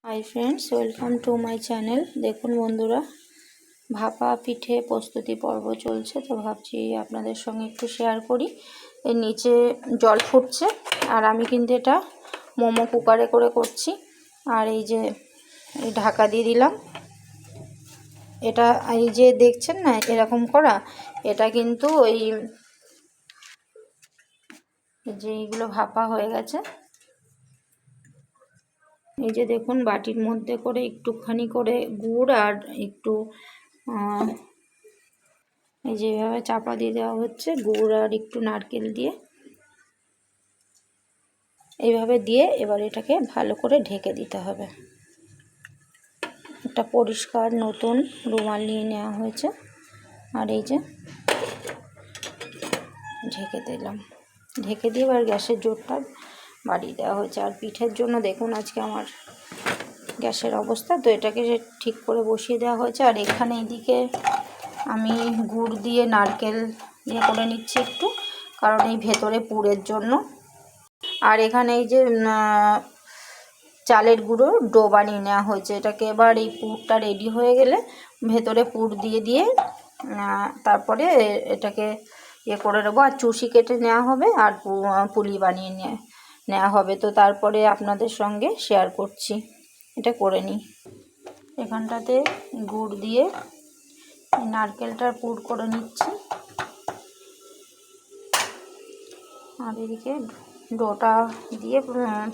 Hi friends, welcome to my channel. দেখুন বন্ধুরা, ভাপা পিঠে প্রস্তুতি পর্ব চলছে, তো ভাবছি আপনাদের সঙ্গে একটু শেয়ার করি। এর নিচে জল ফুটছে আর আমি কিন্তু এটা মোমো কুকারে করে করছি। আর এই যে এই ঢাকা দিয়ে দিলাম, এটা এই যে দেখছেন না এরকম করা, এটা কিন্তু ওই যে এইগুলো ভাপা হয়ে গেছে। এই যে দেখুন বাটির মধ্যে করে একটুখানি করে গুড় আর একটু এই যেভাবে চাপা দিয়ে দেওয়া হচ্ছে, গুড় আর একটু নারকেল দিয়ে এইভাবে দিয়ে এবার এটাকে ভালো করে ঢেকে দিতে হবে। একটা পরিষ্কার নতুন রুমাল নিয়ে নেওয়া হয়েছে আর এই যে ঢেকে দিলাম। ঢেকে দিয়ে এবার গ্যাসের জোরটা বাড়িয়ে দেওয়া হয়েছে। আর পিঠের জন্য দেখুন আজকে আমার গ্যাসের অবস্থা, তো এটাকে ঠিক করে বসিয়ে দেওয়া হয়েছে। আর এখানে এইদিকে আমি গুড় দিয়ে নারকেল দিয়ে করে নিচ্ছি একটু, কারণ এই ভেতরে পুরের জন্য। আর এখানে এই যে চালের গুঁড়ো ডো বানিয়ে নেওয়া হয়েছে। এটাকে এবার এই পুরটা রেডি হয়ে গেলে ভেতরে পুর দিয়ে দিয়ে তারপরে এটাকে করে নেবো। আর চুষি কেটে নেওয়া হবে আর পুলি বানিয়ে নেওয়া হবে। তো তারপরে আপনাদের সঙ্গে শেয়ার করছি, এটা করে নিই। এখানটাতে গুড় দিয়ে নারকেলটার পুর করে নিচ্ছি আর এদিকে ডোটা দিয়ে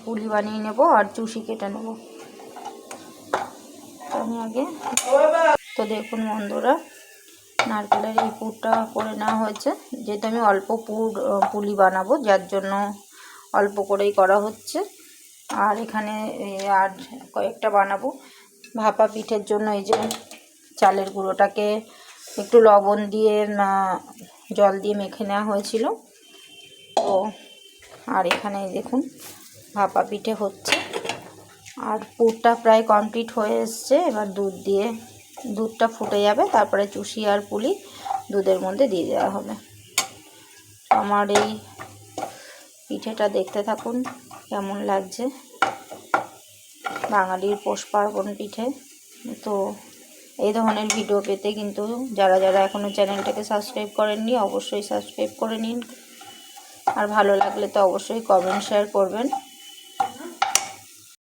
পুলি বানিয়ে নেব আর চুষি কেটে নেব। আমি আগে তো দেখুন বন্ধুরা, নারকেলের এই পুরটা করে নেওয়া হয়েছে। যেহেতু আমি অল্প পুলি বানাবো, যার জন্য অল্প করেই করা হচ্ছে। আর এখানে আর কয়েকটা বানাবো ভাপা পিঠের জন্য। এই যে চালের গুঁড়োটাকে একটু লবণ দিয়ে জল দিয়ে মেখে নেওয়া হয়েছিল। তো আর এখানে দেখুন ভাপা পিঠে হচ্ছে আর পুরটা প্রায় কমপ্লিট হয়ে এসছে। এবার দুধটা ফুটে যাবে, তারপরে চুষি আর পুলি দুধের মধ্যে দিয়ে দেওয়া হবে। আমার এই পিঠেটা দেখতে থাকুন কেমন লাগছে, বাঙালির পৌষ পার্বণ পিঠে। তো এই ধরনের ভিডিও পেতে কিন্তু যারা যারা এখনও চ্যানেলটাকে সাবস্ক্রাইব করেননি অবশ্যই সাবস্ক্রাইব করে নিন। আর ভালো লাগলে তো অবশ্যই কমেন্ট শেয়ার করবেন।